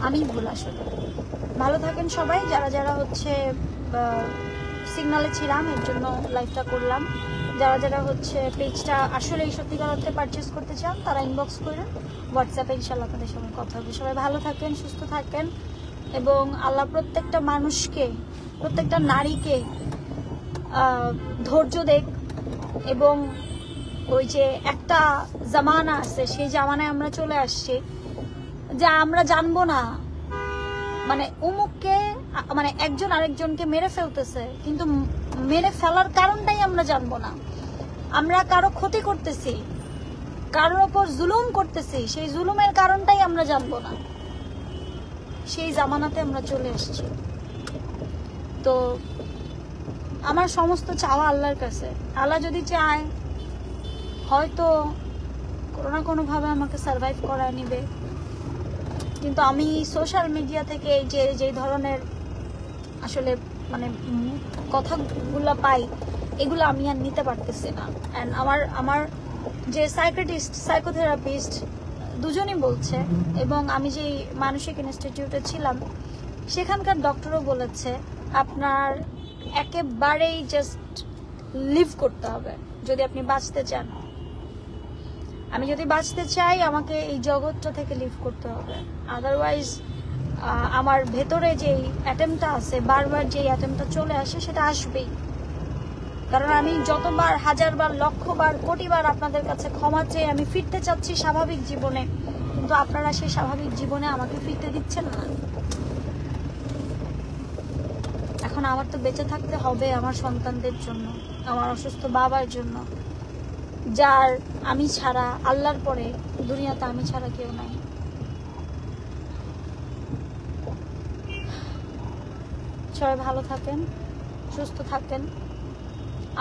আমি ভুল আসলে। ভালো থাকেন সবাই। যারা যারা হচ্ছে সিগনালে ছিলাম এর জন্য লাইভটা করলাম, যারা যারা হচ্ছে পেজটা আসলে এই সত্যিকার অর্থে পারচেস করতে চান তারা ইনবক্স করেন, হোয়াটসঅ্যাপে ইনশাল্লাহ আপনাদের সঙ্গে কথা হবে। সবাই ভালো থাকেন, সুস্থ থাকেন, এবং আল্লাহ প্রত্যেকটা মানুষকে, প্রত্যেকটা নারীকে ধৈর্য দেখ। এবং ওই যে একটা জামানা আছে, সেই জামানায় আমরা চলে আসছি যে আমরা জানবো না, মানে অমুককে, মানে একজন আরেকজনকে মেরে ফেলতেছে, কিন্তু মেরে ফেলার কারণটাই আমরা জানবো না। আমরা কারো ক্ষতি করতেছি, কারোর ওপর জুলুম করতেছি, সেই জুলুমের কারণটাই আমরা জানবো না। সেই জামানাতে আমরা চলে আসছি। তো আমার সমস্ত চাওয়া আল্লাহর কাছে, আল্লাহ যদি চায় হয়তো কোনো না কোনো ভাবে আমাকে সার্ভাইভ করায় নিবে, কিন্তু আমি সোশ্যাল মিডিয়া থেকে যে ধরনের আসলে মানে কথাগুলো পাই, এগুলো আমি আর নিতে পারতেছি না। অ্যান্ড আমার যে সাইকিয়াট্রিস্ট, সাইকোথেরাপিস্ট দুজনই বলছে, এবং আমি যেই মানসিক ইনস্টিটিউটে ছিলাম সেখানকার ডক্টরও বলেছে আপনার একেবারেই জাস্ট লিভ করতে হবে যদি আপনি বাঁচতে চান। আমি যদি বাঁচতে চাই আমাকে এই জগৎটা থেকে লিভ করতে হবে, আদারওয়াইজ আমার ভেতরে যেই অ্যাটেম্পটা আছে, বারবার যেই অ্যাটেম্পটা চলে আসে সেটা আসবেই। কারণ আমি যতবার, 1000বার, লক্ষবার, কোটিবার আপনাদের কাছে ক্ষমা চেয়ে আমি ফিরতে চাচ্ছি স্বাভাবিক জীবনে, কিন্তু আপনারা সেই স্বাভাবিক জীবনে আমাকে ফিরতে দিচ্ছেন না। এখন আমার তো বেঁচে থাকতে হবে আমার সন্তানদের জন্য, আমার অসুস্থ বাবার জন্য, যার আমি ছাড়া, আল্লাহর পরে দুনিয়াতে আমি ছাড়া কেউ নাই। সবাই ভালো থাকেন, সুস্থ থাকেন।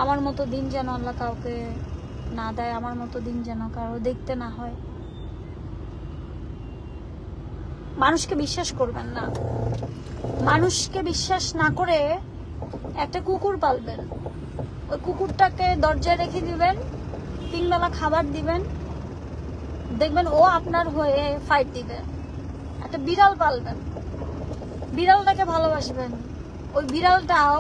আমার মতো দিন যেন আল্লাহ কাউকে না দেয়, আমার মতো দিন যেন কারো দেখতে না হয়। মানুষকে বিশ্বাস করবেন না, মানুষকে বিশ্বাস না করে একটা কুকুর পালবেন, ওই কুকুরটাকে দরজায় রেখে দিবেন, 3 বেলা খাবার দিবেন, দেখবেন ও আপনার হয়ে ফাইট দিবে। একটা বিড়াল পালবেন, বিড়ালটাকে ভালোবাসবেন, ওই বিড়ালটাও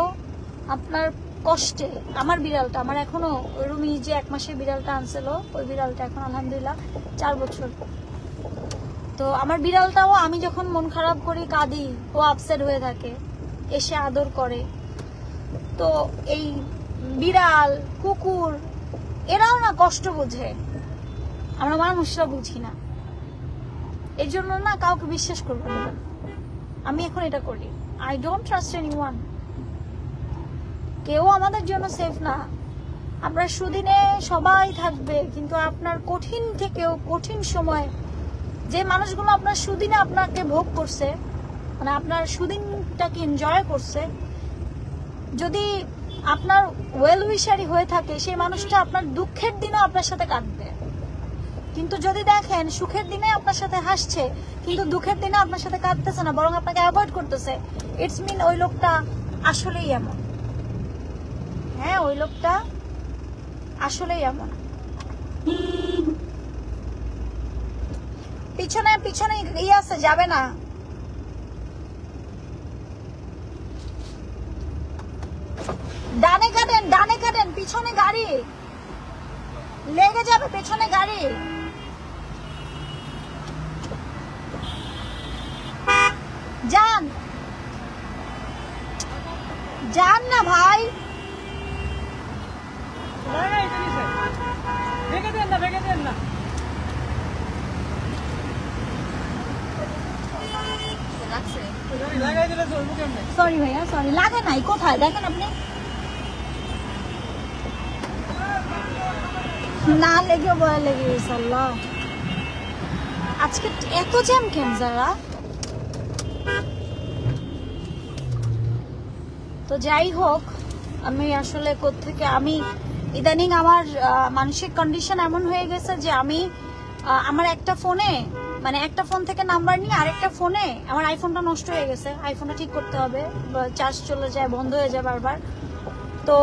আপনার কষ্টে, আমার বিড়ালটা, আমার এখনো ওই রুমি যে 1 মাসের বিড়ালটা আনছিল, ওই বিড়ালটা এখন আলহামদুলিল্লাহ 4 বছর। তো আমার বিড়ালটাও আমি যখন মন খারাপ করি, কাঁদি, ও আপসেট হয়ে থাকে, এসে আদর করে। তো এই বিড়াল, কুকুর, এরাও না কষ্ট বোঝে, আমরা মানুষরা বুঝি না। এই জন্য না কাউকে বিশ্বাস করবো না। আমি এখন এটা করি, আই ডোন্ট ট্রাস্ট এনিওয়ান। কেউ আমাদের জন্য সেফ না। আপনার সুদিনে সবাই থাকবে, কিন্তু আপনার কঠিন থেকেও কঠিন সময় যে মানুষগুলো আপনার সুদিনে আপনাকে ভোগ করছে, মানে আপনার সুদিনটাকে এনজয় করছে, যদি আপনার ওয়েল উইশারি হয়ে থাকে, সেই মানুষটা আপনার দুঃখের দিনও আপনার সাথে কাটবে। কিন্তু যদি দেখেন সুখের দিনে আপনার সাথে হাসছে, কিন্তু দুঃখের দিনে আপনার সাথে কাটতেছে না, বরং আপনাকে অ্যাভয়েড করতেছে, ইটস মিন ওই লোকটা আসলেই এমন। হ্যাঁ, ওই লোকটা আসলেই এমন। পিছনে পিছনে ইয়ে আছে, যাবে না। ডানে কাটেন, ডানে কাটেন, পিছনে গাড়ি লেগে যাবে, পেছনে গাড়ি। যান যান না ভাই, লাগছে সরি ভাইয়া সরি, লাগে নাই, কোথায় দেখেন আপনি, না লেগে বয়া লেগে গেছে। আল্লাহ, আজকে এত জ্যাম কেন যারা। তো যাই হোক, আমি আসলে কোত্থেকে, আমি ইদানিং আমার মানসিক কন্ডিশন এমন হয়ে গেছে যে আমি আমার একটা ফোনে, মানে একটা ফোন থেকে নাম্বার নিয়ে আরেকটা ফোনে, আমার আইফোনটা নষ্ট হয়ে গেছে, আইফোনটা ঠিক করতে হবে, চার্জ চলে যায়, বন্ধ হয়ে যায় বারবার। তো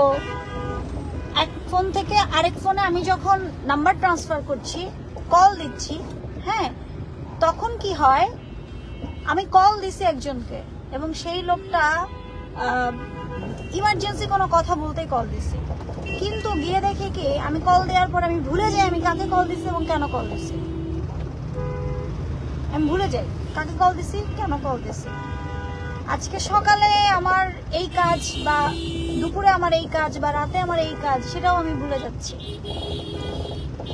এক ফোন থেকে আরেক ফোনে আমি যখন নাম্বার ট্রান্সফার করছি, কল দিচ্ছি, হ্যাঁ, তখন কি হয়, আমি কল দিছি একজনকে এবং সেই লোকটা ইমার্জেন্সি কোনো কথা বলতেই কল দিছি, কিন্তু গিয়ে দেখি কি আমি কল দেওয়ার পর আমি ভুলে যাই আমি কাকে কল দিছি এবং কেন কল দিছি। আমি ভুলে যাই কাকে কল দিছি, কেন কল দিছি। আজকে সকালে আমার এই কাজ বা দুপুরে আমার এই কাজ বা রাতে আমার এই কাজ, সেটাও আমি ভুলে যাচ্ছি।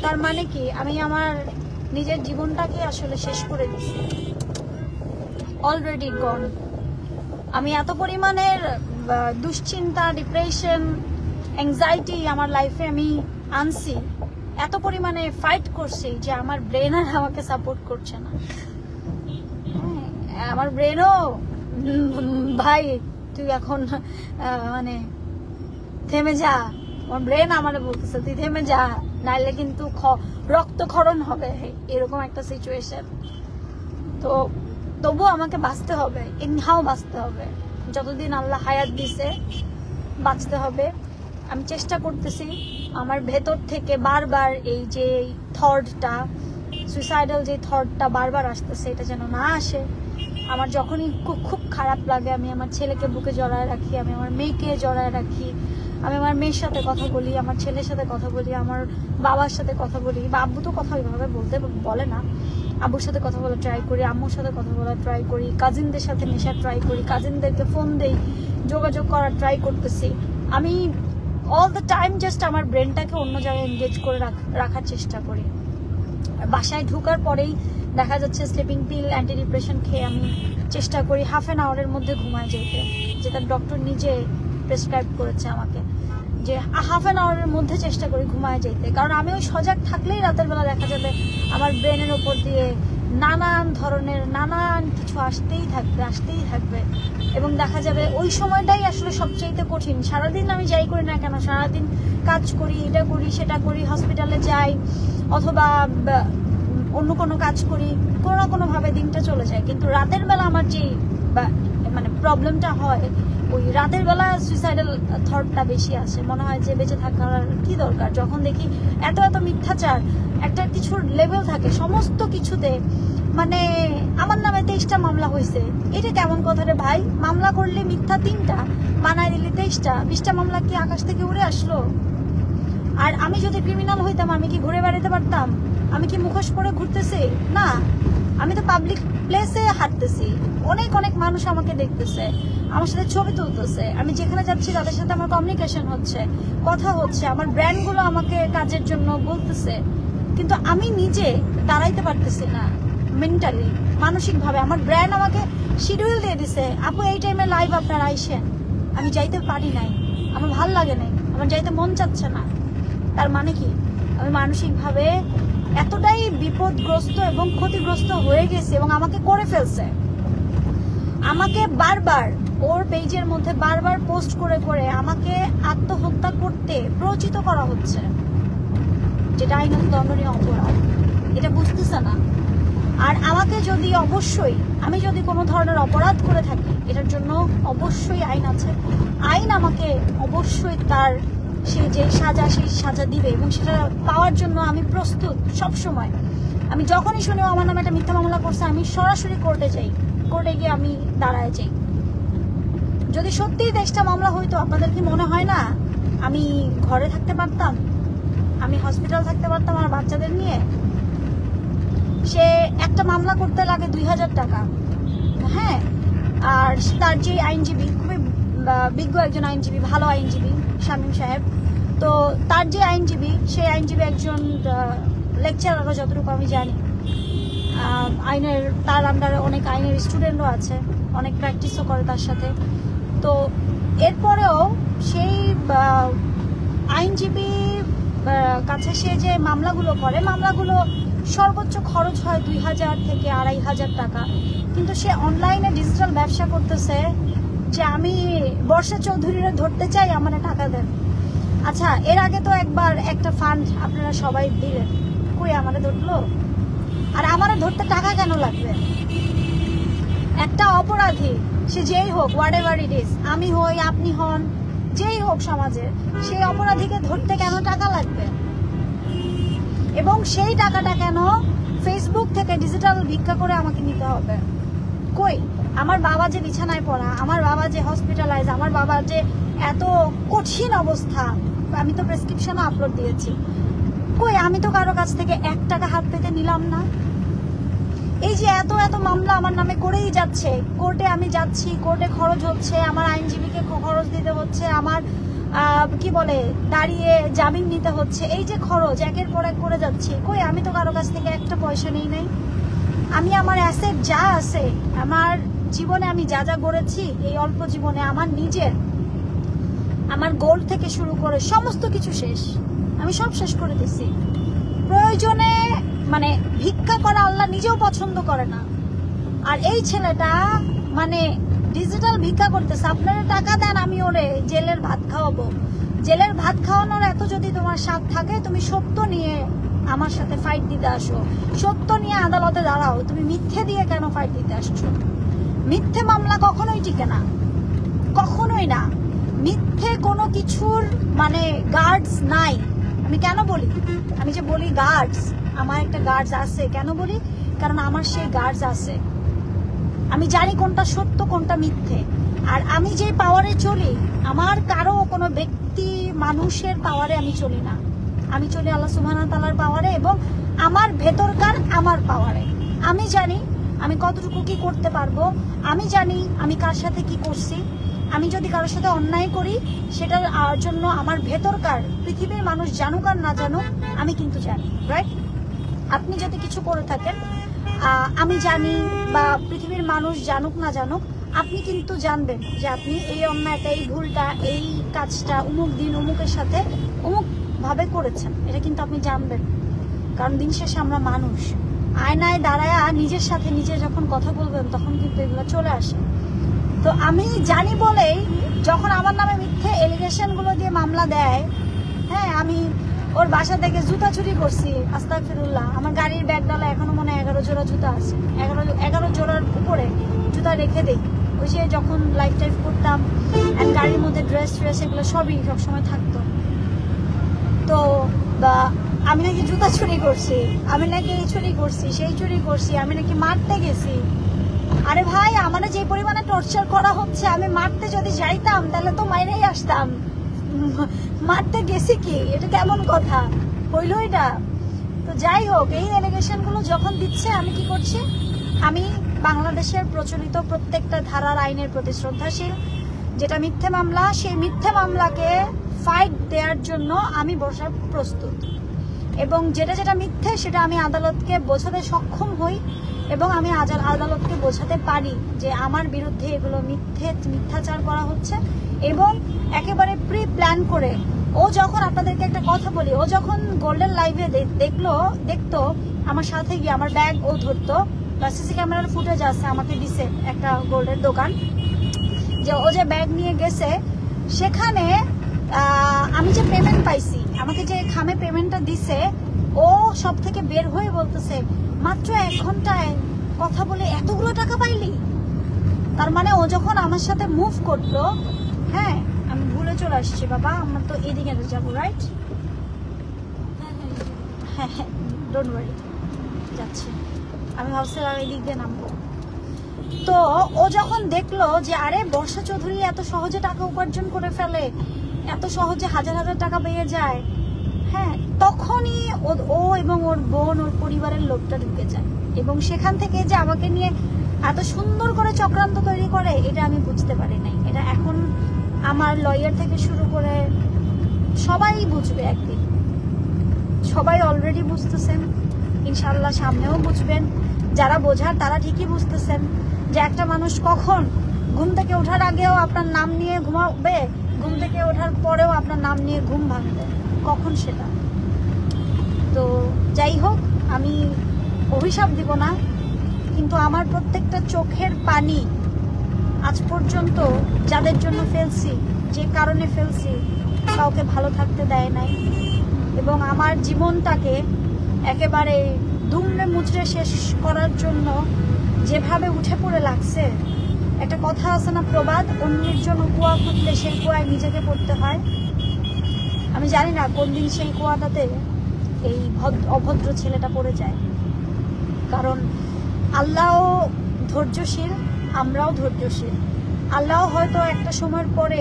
তার মানে কি, আমি আমার নিজের জীবনটাকে আসলে শেষ করে দিছি, অলরেডি গন। আমি এত পরিমাণের দুশ্চিন্তা, ডিপ্রেশন, অ্যাংজাইটি আমার লাইফে আমি আনছি, এত পরিমাণে ফাইট করছি যে আমার ব্রেন আর আমাকে সাপোর্ট করছে না। আমার ব্রেনও ভাই তুই এখন মানে থেমে যা, আমার ব্রেন আমার বলতেছে তুই থেমে যা, নাইলে কিন্তু রক্তক্ষরণ হবে, এরকম একটা সিচুয়েশন। তো তবুও আমাকে বাঁচতে হবে, ইনহাও বাঁচতে হবে, যতদিন আল্লাহ হায়াত দিছে বাঁচতে হবে। আমি চেষ্টা করতেছি আমার ভেতর থেকে বারবার এই যে থটটা, সুইসাইডাল যে থটটা বারবার আসতেছে, এটা যেন না আসে। আমার যখনই খুব খারাপ লাগে, আমি আমার ছেলেকে বুকে জড়ায় রাখি, আমি আমার মেয়েকে জড়ায় রাখি, আমি আমার মেয়ের সাথে কথা বলি, আমার ছেলের সাথে কথা বলি, আমার বাবার সাথে কথা বলি, বা আব্বু তো কথা ওইভাবে বলে না, আব্বুর সাথে কথা বলা ট্রাই করি, আম্মুর সাথে কথা বলা ট্রাই করি, কাজিনদের সাথে মেশা ট্রাই করি, কাজিনদেরকে ফোন দেই, যোগাযোগ করার ট্রাই করতেছি। আমি অল দ্য টাইম জাস্ট আমার ব্রেনটাকে অন্য জায়গায় এনগেজ করে রাখার চেষ্টা করি। বাসায় ঢোকার পরেই দেখা যাচ্ছে স্লিপিং পিল, অ্যান্টি ডিপ্রেশন খেয়ে আমি চেষ্টা করি হাফ অ্যান আওয়ারের মধ্যে ঘুমায় যেতে, যেটা ডক্টর নিজে প্রেসক্রাইব করেছে আমাকে, যে হাফ অ্যান আওয়ারের মধ্যে চেষ্টা করি ঘুমায় যেতে। কারণ আমি ওই সজাগ থাকলেই রাতের বেলা দেখা যাবে আমার ব্রেনের ওপর দিয়ে নানান ধরনের নানান কিছু আসতেই থাকবে এবং দেখা যাবে ওই সময়টাই আসলে সবচেয়ে কঠিন। সারাদিন আমি যাই করি না কেন, সারাদিন কাজ করি, এটা করি সেটা করি, হসপিটালে যাই অথবা অন্য কোনো কাজ করি, কোনো না কোনো ভাবে দিনটা চলে যায়। কিন্তু রাতের বেলা আমার যে মানে প্রবলেমটা হয়, ওই রাতের বেলা সুইসাইডাল থটটা বেশি আসে, মনে হয় যে বেঁচে থাকার কি দরকার। যখন দেখি এত মিথ্যাচার, একটা কিছুর লেভেল থাকে সমস্ত কিছুতে, মানে আমার নামে 23টা মামলা হয়েছে, এটা কেমন কথা রে ভাই? মামলা করলে মিথ্যা 3টা, বানায় দিলে 23টা, 20টা মামলা কি আকাশ থেকে উড়ে আসলো? আর আমি যদি ক্রিমিনাল হইতাম আমি কি ঘুরে বেড়াতে পারতাম? আমি কি মুখোশ পরে ঘুরতেছি? না, আমি তো পাবলিক প্লেসে হাঁটতেছি, অনেক মানুষ আমাকে দেখতেছে, আমার সাথে ছবি তুলতেছে, আমি যেখানে যাচ্ছি তাদের সাথে আমার কমিউনিকেশন হচ্ছে, কথা হচ্ছে, আমার ব্র্যান্ডগুলো আমাকে কাজের জন্য বলতেছে, কিন্তু আমি নিজে দাঁড়াইতে পারতেছি না মেন্টালি, মানসিকভাবে। আমার ব্র্যান্ড আমাকে শিডিউল দিয়ে দিছে, আপু এই টাইমে লাইভ আপনার আইসেন, আমি যাইতে পারি নাই, আমার ভাল লাগে নাই, আমার যাইতে মন চাচ্ছে না। তার মানে কি, আমি মানসিকভাবে এতটাই বিপদগ্রস্ত এবং ক্ষতিগ্রস্ত হয়ে গেছে এবং আমাকে করে ফেলছে। আমাকে বারবার ওর পেজের মধ্যে বারবার পোস্ট করে আমাকে আত্মহত্যা করতে প্ররোচিত করা হচ্ছে, যেটা আইনত দণ্ডনীয় অপরাধ, এটা বুঝতেছে না। আর আমাকে যদি আমি যদি কোনো ধরনের অপরাধ করে থাকি, এটার জন্য অবশ্যই আইন আছে, আইন আমাকে অবশ্যই তার যে সাজা দিবে এবং সেটা পাওয়ার জন্য আমি প্রস্তুত সব সময়। আমি যখনই শুনি আমার নামে একটা মিথ্যা মামলা করছে, আমি সরাসরি কোর্টে যাই, কোর্টে গিয়ে আমি দাঁড়ায় যাই। যদি সত্যিই 23টা মামলা হইতো, আপনাদের কি মনে হয় না আমি ঘরে থাকতে পারতাম, আমি হসপিটাল থাকতে পারতাম আমার বাচ্চাদের নিয়ে? সে একটা মামলা করতে লাগে 2000 টাকা, হ্যাঁ, আর তার যে আইনজীবী, খুবই বিজ্ঞ একজন আইনজীবী, ভালো আইনজীবী শামীম সাহেব, তো তার যে আইনজীবী, সেই আইনজীবী একজন লেকচারারও যতটুকু আমি জানি। আইনের, তার আন্ডারে অনেক আইনের স্টুডেন্টও আছে, অনেক প্র্যাকটিসও করে তার সাথে। তো এরপরেও সেই আইনজীবী কাছে সে যে মামলাগুলো করে, মামলাগুলো সর্বোচ্চ খরচ হয় 2000 থেকে 2500 টাকা, কিন্তু সে অনলাইনে ডিজিটাল ব্যবসা করতেছে যে আমি বর্ষা চৌধুরীরা ধরতে চাই, আমার টাকা দেন। আচ্ছা, এর আগে তো একবার একটা ফান্ড আপনারা সবাই দিলেন, কই আমারে ধরলো? আর আমারে ধরতে টাকা কেন লাগবে? একটা অপরাধী, সে যেই হোক, হোয়াট এভার ইট ইজ, আমি হই, আপনি হন, যেই হোক সমাজের, সেই অপরাধীকে ধরতে কেন টাকা লাগবে? এবং সেই টাকাটা কেন ফেসবুক থেকে ডিজিটাল ভিক্ষা করে আমাকে নিতে হবে? কই, আমার বাবা যে বিছানায় পড়া, আমার বাবা যে হসপিটালাইজ, আমার বাবা যে এত কঠিন অবস্থা, আমি তো প্রেসক্রিপশনও আপলোড দিয়েছি, কই আমি তো কারো কাছ থেকে 1 টাকা হাত পেতে নিলাম না। এই যে এত এত মামলা আমার নামে করেই যাচ্ছে, কোর্টে আমি যাচ্ছি, কোর্টে খরচ হচ্ছে, আমার আইনজীবীকে খরচ দিতে হচ্ছে, আমার কি বলে দাঁড়িয়ে জামিন নিতে হচ্ছে, এই যে খরচ একের পর এক করে যাচ্ছি, কই আমি তো কারো কাছ থেকে একটা পয়সা নেই নাই। আমি আমার অ্যাসেট যা আছে, আমার জীবনে আমি যা যা গড়েছি এই অল্প জীবনে, আমার নিজের, আমার গোল থেকে শুরু করে সমস্ত কিছু শেষ, আমি সব শেষ করে দিছি। প্রয়োজনে মানে ভিক্ষা করা আল্লাহ নিজেও পছন্দ করে না। আর এই ছেলেটা মানে ডিজিটাল ভিক্ষা করতেছে, আপনারা টাকা দেন, আমি ওরে জেলের ভাত খাওয়াবো। জেলের ভাত খাওয়ানোর এত যদি তোমার স্বাদ থাকে, তুমি সত্য নিয়ে আমার সাথে ফাইট দিতে আসো, সত্য নিয়ে আদালতে দাঁড়াও। তুমি মিথ্যে দিয়ে কেন ফাইট দিতে আসছো? মিথ্যে মামলা কখনোই টিকে না, কখনোই না। মিথ্যে কোনো কিছুর মানে গার্ডস নাই। আমি কেন বলি, আমি যে বলি গার্ডস, আমার একটা গার্ডস আছে, কেন বলি? কারণ আমার সেই গার্ডস আছে, আমি জানি কোনটা সত্য কোনটা মিথ্যে। আর আমি যে পাওয়ারে চলি, আমার কারো কোনো ব্যক্তি মানুষের পাওয়ারে আমি চলি না, আমি চলি আল্লাহ সুবহানাহু ওয়া তাআলার পাওয়ারে এবং আমার ভেতরকার আমার পাওয়ারে। আমি জানি আমি কতটুকু কি করতে পারবো, আমি জানি আমি কার সাথে কি করছি। আমি যদি কারোর সাথে অন্যায় করি, সেটার জন্য আমার ভেতরকার, পৃথিবীর মানুষ জানুক আর না জানুক, আমি কিন্তু জানি, রাইট? আপনি যদি কিছু করে থাকেন, আমি জানি, বা পৃথিবীর মানুষ জানুক না জানুক, আপনি কিন্তু জানবেন যে আপনি এই অন্যায়টা, এই ভুলটা, এই কাজটা অমুক দিন অমুকের সাথে অমুক ভাবে করেছেন, এটা কিন্তু আপনি জানবেন। কারণ দিন শেষে আমরা মানুষ, আয়নায় দাঁড়ায় নিজের সাথে নিজে যখন কথা বলবেন, তখন কিন্তু এগুলো চলে আসে। তো আমি জানি বলেই যখন আমার নামে মিথ্যে এলিগেশন গুলো দিয়ে মামলা দেয়, হ্যাঁ, আমি ওর বাসা থেকে জুতা চুরি করছি, আস্তাগফিরুল্লাহ, আমার গাড়ির ব্যাগ ডালা এখনো মনে 11 জোড়া জুতা আছে, 11 জোড়ার উপরে জুতা রেখে দেই। ওই যে যখন লাইফ টাইফ করতাম, অ্যান্ড গাড়ির মধ্যে ড্রেস এগুলো সবই সবসময় থাকতো। তো আমি নাকি জুতা চুরি করছি, আমি নাকি এই চুরি করছি, সেই চুরি করছি, আমি নাকি মারতে গেছি। আরে ভাই, আমার যে পরিমাণে টর্চার করা হচ্ছে, আমি মারতে যদি যাইতাম তাহলে তো মাইরেই আসতাম। মারতে গেছি কি, এটা কেমন কথা হইল এটা? তো যাই হোক, এই এলিগেশন গুলো যখন দিচ্ছে, আমি কি করছি, আমি বাংলাদেশের প্রচলিত প্রত্যেকটা ধারার আইনের প্রতি শ্রদ্ধাশীল। যেটা মিথ্যে মামলা, সেই মিথ্যে মামলাকে ফাইট দেওয়ার জন্য আমি বসার প্রস্তুত, এবং যেটা যেটা মিথ্যে সেটা আমি আদালতকে বোঝাতে সক্ষম হই, এবং আমি আদালতকে বোঝাতে পারি যে আমার বিরুদ্ধে এগুলো মিথ্যাচার করা হচ্ছে। এবং একেবারে প্রি প্ল্যান করে, ও যখন, আপনাদেরকে একটা কথা বলি, ও যখন গোল্ডেন লাইভে দেখতো আমার সাথে গিয়ে, আমার ব্যাগ ও ধরতো, বা সিসি ক্যামেরার ফুটেজ আছে, আমাকে দিছে একটা গোল্ডের দোকান, যে ও যে ব্যাগ নিয়ে গেছে, সেখানে আমি যে পেমেন্ট পাইছি, আমাকে যে খামে পেমেন্টটা দিছে, ও সব থেকে বের হয়ে বলতেছে, মাত্র 1 ঘন্টায় কথা বলে এতগুলো টাকা পাইলি? তার মানে ও যখন আমার সাথে মুভ করতো, হ্যাঁ, আমি ভুলে চলে আসছি বাবা, আমরা তো এদিকে যাবো, রাইট? হ্যাঁ হ্যাঁ, ডোন্ট ওয়ারি, যাচ্ছি। আমি ভাবছিলাম এই দিক দিয়ে নামবো। তো ও যখন দেখলো যে আরে বর্ষা চৌধুরী এত সহজে টাকা উপার্জন করে ফেলে, এত সহজে হাজার হাজার টাকা পেয়ে যায়, হ্যাঁ, তখনই ও এবং ওর বোন, ওর পরিবারের লোকটা ঢুকে যায়, এবং সেখান থেকে যে আমাকে নিয়ে এত সুন্দর করে চক্রান্ত তৈরি করে, এটা আমি বুঝতে পারি নাই। এটা এখন আমার লয়ার থেকে শুরু করে সবাই বুঝবে একদিন। সবাই অলরেডি বুঝতেছেন, ইনশাল্লাহ সামনেও বুঝবেন। যারা বোঝার তারা ঠিকই বুঝতেছেন যে একটা মানুষ কখন ঘুম থেকে ওঠার আগেও আপনার নাম নিয়ে ঘুমাবে, ঘুম থেকে ওঠার পরেও আপনার নাম নিয়ে ঘুম ভাঙবে, কখন সেটা। তো যাই হোক, আমি অভিশাপ দিব না, কিন্তু আমার প্রত্যেকটা চোখের পানি আজ পর্যন্ত যাদের জন্য ফেলছি, যে কারণে ফেলছি, কাউকে ভালো থাকতে দেয় নাই। এবং আমার জীবনটাকে একেবারে দুমড়ে মুচড়ে শেষ করার জন্য যেভাবে উঠে পড়ে লাগছে। একটা কথা আছে না, প্রবাদ, অন্যের জন্য কুয়া খুঁড়লে সেই কুয়ায় নিজেকে পড়তে হয়। আমি জানি না কোন দিন সেই কুয়াটাতে এই অভদ্র ছেলেটা পড়ে যায়। কারণ আল্লাহও ধৈর্যশীল, আমরাও ধৈর্যশীল। আল্লাহ হয়তো একটা সময়ের পরে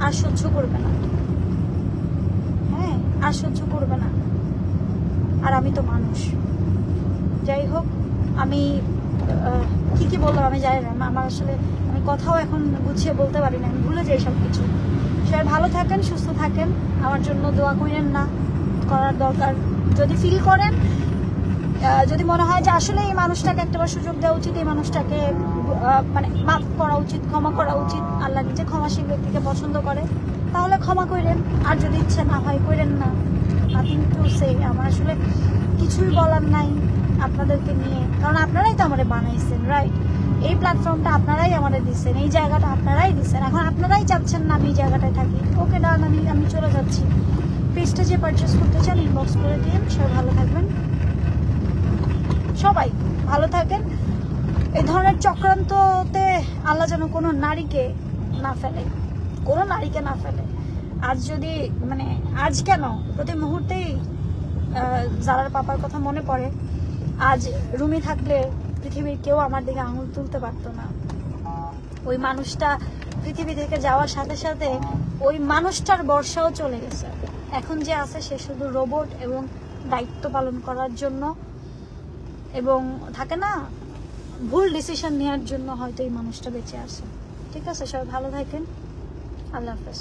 আর সহ্য করবে না, হ্যাঁ, আর সহ্য করবে না। আর আমি তো মানুষ। যাই হোক, আমি কি বললাম আমি জানি না। আমার আসলে আমি কথাও এখন গুছিয়ে বলতে পারি না, আমি ভুলে যাই সব কিছু। সবাই ভালো থাকেন, সুস্থ থাকেন, আমার জন্য দোয়া করেন না, করার দরকার যদি ফিল করেন, যদি মনে হয় যে আসলে এই মানুষটাকে একটাবার সুযোগ দেওয়া উচিত, এই মানুষটাকে মানে মাফ করা উচিত, ক্ষমা করা উচিত, আল্লাহ নিজে ক্ষমাশীল ব্যক্তিকে পছন্দ করে, তাহলে ক্ষমা করেন। আর যদি ইচ্ছে না হয় করেন না। Nothing to say. আমার আসলে কিছুই বলার নাই আপনাদেরকে নিয়ে, কারণ আপনারাই তো আমাদের বানাইছেন, রাইট? এই প্ল্যাটফর্মটা আপনারাই আমাদের দিচ্ছেন, এই জায়গাটা আপনারাই দিচ্ছেন। এখন আপনারাই চাচ্ছেন না আমি এই জায়গাটায় থাকি, ওকে ডান, আমি চলে যাচ্ছি। পেজটা যে পারচেস করতে চান ইনবক্স করে দিন। সবাই ভালো থাকবেন, সবাই ভালো থাকেন। এই ধরনের চক্রান্ততে আল্লাহ যেন কোনো নারীকে না ফেলে, কোনো নারীকে না ফেলে। আজ যদি মানে আজ কেন, প্রতি মুহূর্তেই জারার পাপার কথা মনে পড়ে। আজ রুমি থাকলে পৃথিবীর কেউ আমার দিকে আঙুল তুলতে পারতো না। ওই মানুষটা পৃথিবী থেকে যাওয়ার সাথে সাথে ওই মানুষটার বর্ষাও চলে গেছে। এখন যে আছে সে শুধু রোবট এবং দায়িত্ব পালন করার জন্য, এবং থাকে না ভুল ডিসিশন নেওয়ার জন্য হয়তো এই মানুষটা বেঁচে আছে। ঠিক আছে, সবাই ভালো থাকেন, আল্লাহ হাফেজ।